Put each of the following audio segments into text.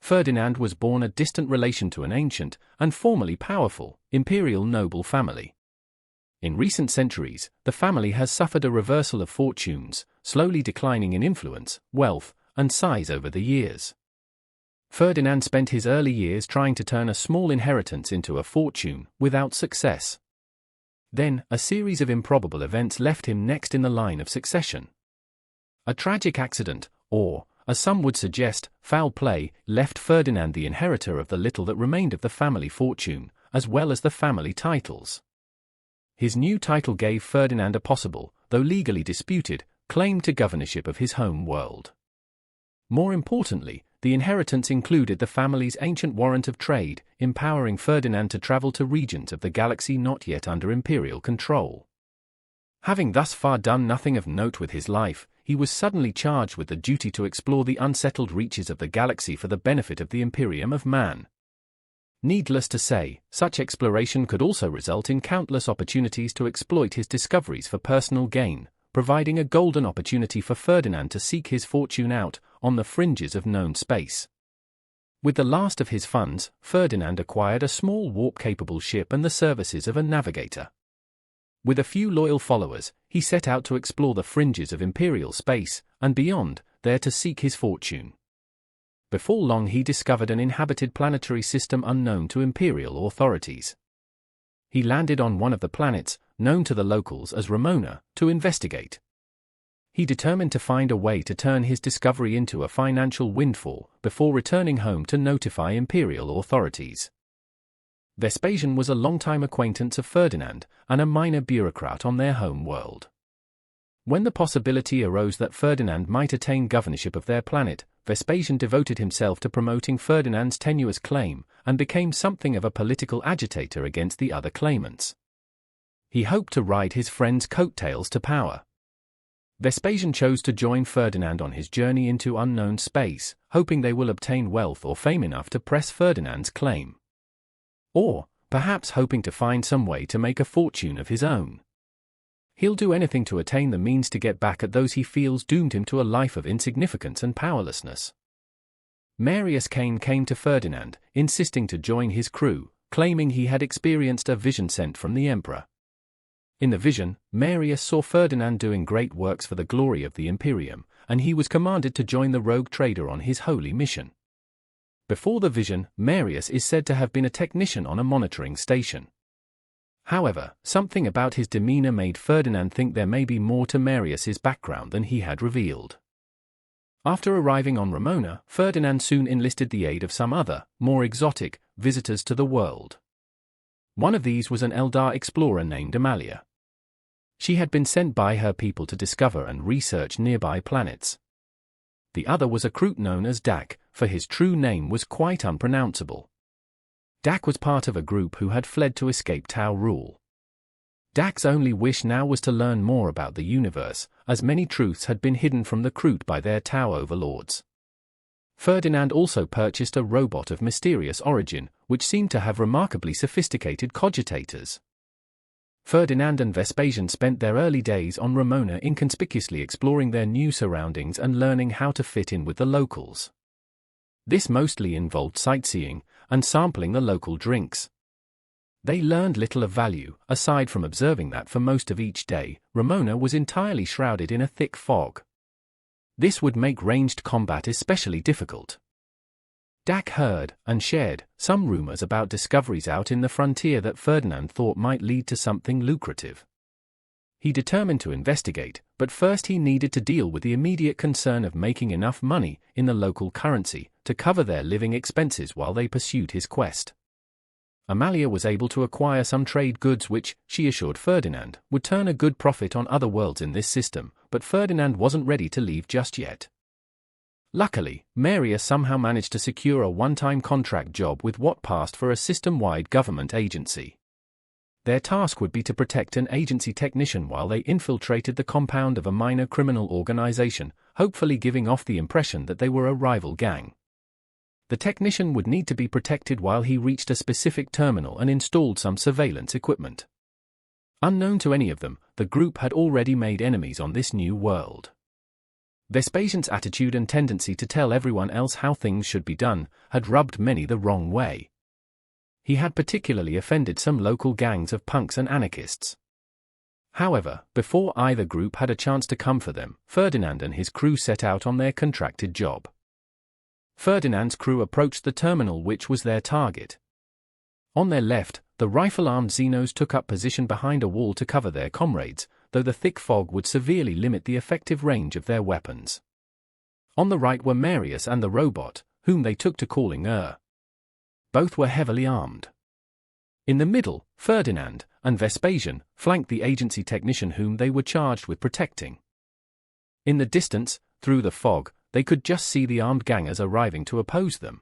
Ferdinand was born a distant relation to an ancient, and formerly powerful, imperial noble family. In recent centuries, the family has suffered a reversal of fortunes, slowly declining in influence, wealth, and size over the years. Ferdinand spent his early years trying to turn a small inheritance into a fortune, without success. Then, a series of improbable events left him next in the line of succession. A tragic accident, or, as some would suggest, foul play, left Ferdinand the inheritor of the little that remained of the family fortune, as well as the family titles. His new title gave Ferdinand a possible, though legally disputed, claim to governorship of his home world. More importantly, the inheritance included the family's ancient warrant of trade, empowering Ferdinand to travel to regions of the galaxy not yet under imperial control. Having thus far done nothing of note with his life, he was suddenly charged with the duty to explore the unsettled reaches of the galaxy for the benefit of the Imperium of Man. Needless to say, such exploration could also result in countless opportunities to exploit his discoveries for personal gain, providing a golden opportunity for Ferdinand to seek his fortune out, on the fringes of known space. With the last of his funds, Ferdinand acquired a small warp-capable ship and the services of a navigator. With a few loyal followers, he set out to explore the fringes of imperial space, and beyond, there to seek his fortune. Before long he discovered an inhabited planetary system unknown to imperial authorities. He landed on one of the planets, known to the locals as Ramona, to investigate. He determined to find a way to turn his discovery into a financial windfall, before returning home to notify imperial authorities. Vespasian was a longtime acquaintance of Ferdinand, and a minor bureaucrat on their home world. When the possibility arose that Ferdinand might attain governorship of their planet, Vespasian devoted himself to promoting Ferdinand's tenuous claim, and became something of a political agitator against the other claimants. He hoped to ride his friend's coattails to power. Vespasian chose to join Ferdinand on his journey into unknown space, hoping they will obtain wealth or fame enough to press Ferdinand's claim. Or, perhaps hoping to find some way to make a fortune of his own. He'll do anything to attain the means to get back at those he feels doomed him to a life of insignificance and powerlessness. Marius came to Ferdinand, insisting to join his crew, claiming he had experienced a vision sent from the emperor. In the vision, Marius saw Ferdinand doing great works for the glory of the Imperium, and he was commanded to join the rogue trader on his holy mission. Before the vision, Marius is said to have been a technician on a monitoring station. However, something about his demeanor made Ferdinand think there may be more to Marius's background than he had revealed. After arriving on Ramona, Ferdinand soon enlisted the aid of some other, more exotic, visitors to the world. One of these was an Eldar explorer named Amalia. She had been sent by her people to discover and research nearby planets. The other was a Kroot known as Dak, for his true name was quite unpronounceable. Dak was part of a group who had fled to escape Tau rule. Dak's only wish now was to learn more about the universe, as many truths had been hidden from the Kroot by their Tau overlords. Ferdinand also purchased a robot of mysterious origin, which seemed to have remarkably sophisticated cogitators. Ferdinand and Vespasian spent their early days on Ramona inconspicuously exploring their new surroundings and learning how to fit in with the locals. This mostly involved sightseeing and sampling the local drinks. They learned little of value, aside from observing that for most of each day, Ramona was entirely shrouded in a thick fog. This would make ranged combat especially difficult. Dak heard, and shared, some rumors about discoveries out in the frontier that Ferdinand thought might lead to something lucrative. He determined to investigate, but first he needed to deal with the immediate concern of making enough money, in the local currency, to cover their living expenses while they pursued his quest. Amalia was able to acquire some trade goods which, she assured Ferdinand, would turn a good profit on other worlds in this system, but Ferdinand wasn't ready to leave just yet. Luckily, Marius somehow managed to secure a one-time contract job with what passed for a system-wide government agency. Their task would be to protect an agency technician while they infiltrated the compound of a minor criminal organization, hopefully giving off the impression that they were a rival gang. The technician would need to be protected while he reached a specific terminal and installed some surveillance equipment. Unknown to any of them, the group had already made enemies on this new world. Vespasian's attitude and tendency to tell everyone else how things should be done had rubbed many the wrong way. He had particularly offended some local gangs of punks and anarchists. However, before either group had a chance to come for them, Ferdinand and his crew set out on their contracted job. Ferdinand's crew approached the terminal, which was their target. On their left, the rifle-armed Xenos took up position behind a wall to cover their comrades, though the thick fog would severely limit the effective range of their weapons. On the right were Marius and the robot, whom they took to calling Both were heavily armed. In the middle, Ferdinand and Vespasian flanked the agency technician whom they were charged with protecting. In the distance, through the fog, they could just see the armed gangers arriving to oppose them.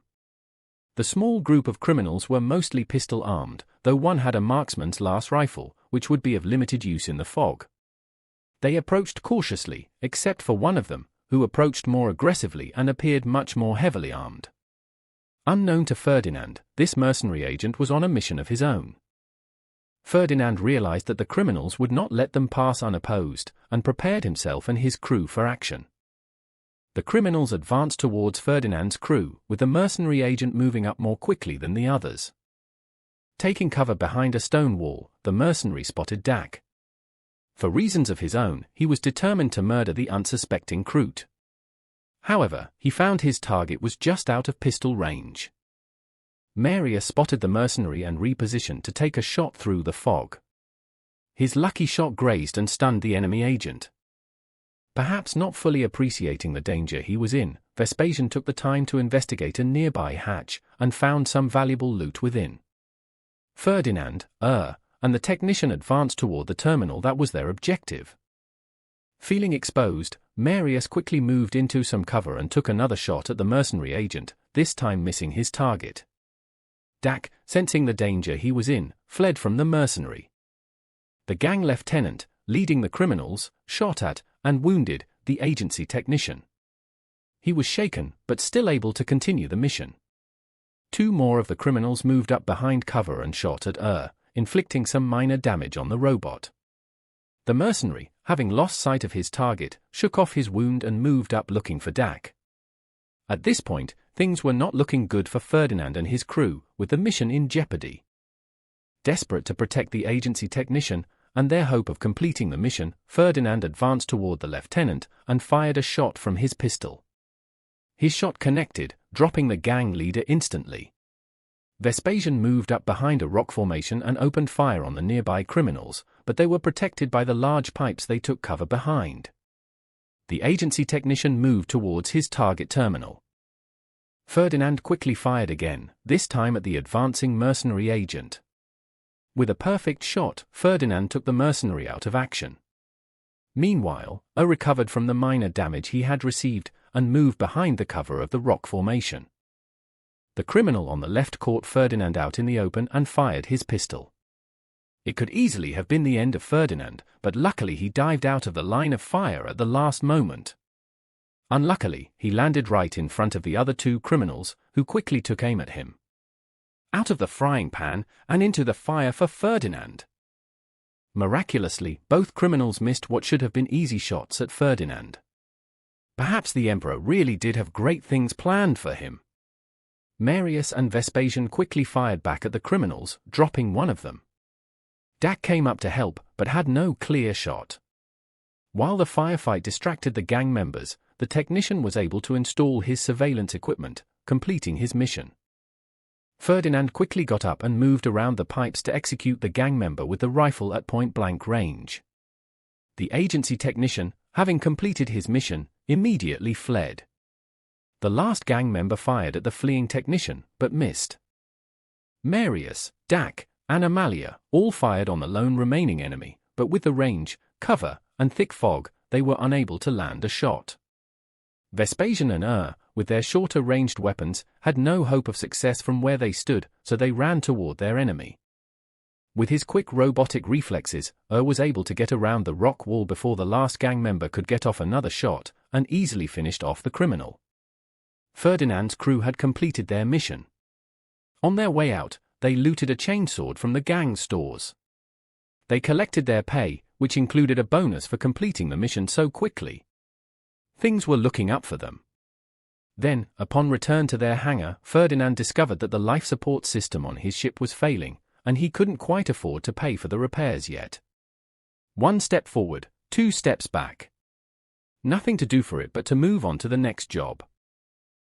The small group of criminals were mostly pistol-armed, though one had a marksman's lance rifle, which would be of limited use in the fog. They approached cautiously, except for one of them, who approached more aggressively and appeared much more heavily armed. Unknown to Ferdinand, this mercenary agent was on a mission of his own. Ferdinand realized that the criminals would not let them pass unopposed, and prepared himself and his crew for action. The criminals advanced towards Ferdinand's crew, with the mercenary agent moving up more quickly than the others. Taking cover behind a stone wall, the mercenary spotted Dak. For reasons of his own, he was determined to murder the unsuspecting Kroot. However, he found his target was just out of pistol range. Marius spotted the mercenary and repositioned to take a shot through the fog. His lucky shot grazed and stunned the enemy agent. Perhaps not fully appreciating the danger he was in, Vespasian took the time to investigate a nearby hatch and found some valuable loot within. Ferdinand, and the technician advanced toward the terminal that was their objective. Feeling exposed, Marius quickly moved into some cover and took another shot at the mercenary agent, this time missing his target. Dak, sensing the danger he was in, fled from the mercenary. The gang lieutenant, leading the criminals, shot at and wounded the agency technician. He was shaken, but still able to continue the mission. Two more of the criminals moved up behind cover and shot at inflicting some minor damage on the robot. The mercenary, having lost sight of his target, shook off his wound and moved up looking for Dak. At this point, things were not looking good for Ferdinand and his crew, with the mission in jeopardy. Desperate to protect the agency technician and their hope of completing the mission, Ferdinand advanced toward the lieutenant and fired a shot from his pistol. His shot connected, dropping the gang leader instantly. Vespasian moved up behind a rock formation and opened fire on the nearby criminals, but they were protected by the large pipes they took cover behind. The agency technician moved towards his target terminal. Ferdinand quickly fired again, this time at the advancing mercenary agent. With a perfect shot, Ferdinand took the mercenary out of action. Meanwhile, recovered from the minor damage he had received and moved behind the cover of the rock formation. The criminal on the left caught Ferdinand out in the open and fired his pistol. It could easily have been the end of Ferdinand, but luckily he dived out of the line of fire at the last moment. Unluckily, he landed right in front of the other two criminals, who quickly took aim at him. Out of the frying pan and into the fire for Ferdinand. Miraculously, both criminals missed what should have been easy shots at Ferdinand. Perhaps the emperor really did have great things planned for him. Marius and Vespasian quickly fired back at the criminals, dropping one of them. Dak came up to help, but had no clear shot. While the firefight distracted the gang members, the technician was able to install his surveillance equipment, completing his mission. Ferdinand quickly got up and moved around the pipes to execute the gang member with the rifle at point-blank range. The agency technician, having completed his mission, immediately fled. The last gang member fired at the fleeing technician, but missed. Marius, Dak, and Amalia all fired on the lone remaining enemy, but with the range, cover, and thick fog, they were unable to land a shot. Vespasian and with their shorter-ranged weapons, had no hope of success from where they stood, so they ran toward their enemy. With his quick robotic reflexes, was able to get around the rock wall before the last gang member could get off another shot, and easily finished off the criminal. Ferdinand's crew had completed their mission. On their way out, they looted a chainsword from the gang's stores. They collected their pay, which included a bonus for completing the mission so quickly. Things were looking up for them. Then, upon return to their hangar, Ferdinand discovered that the life support system on his ship was failing, and he couldn't quite afford to pay for the repairs yet. 1 step forward, 2 steps back. Nothing to do for it but to move on to the next job.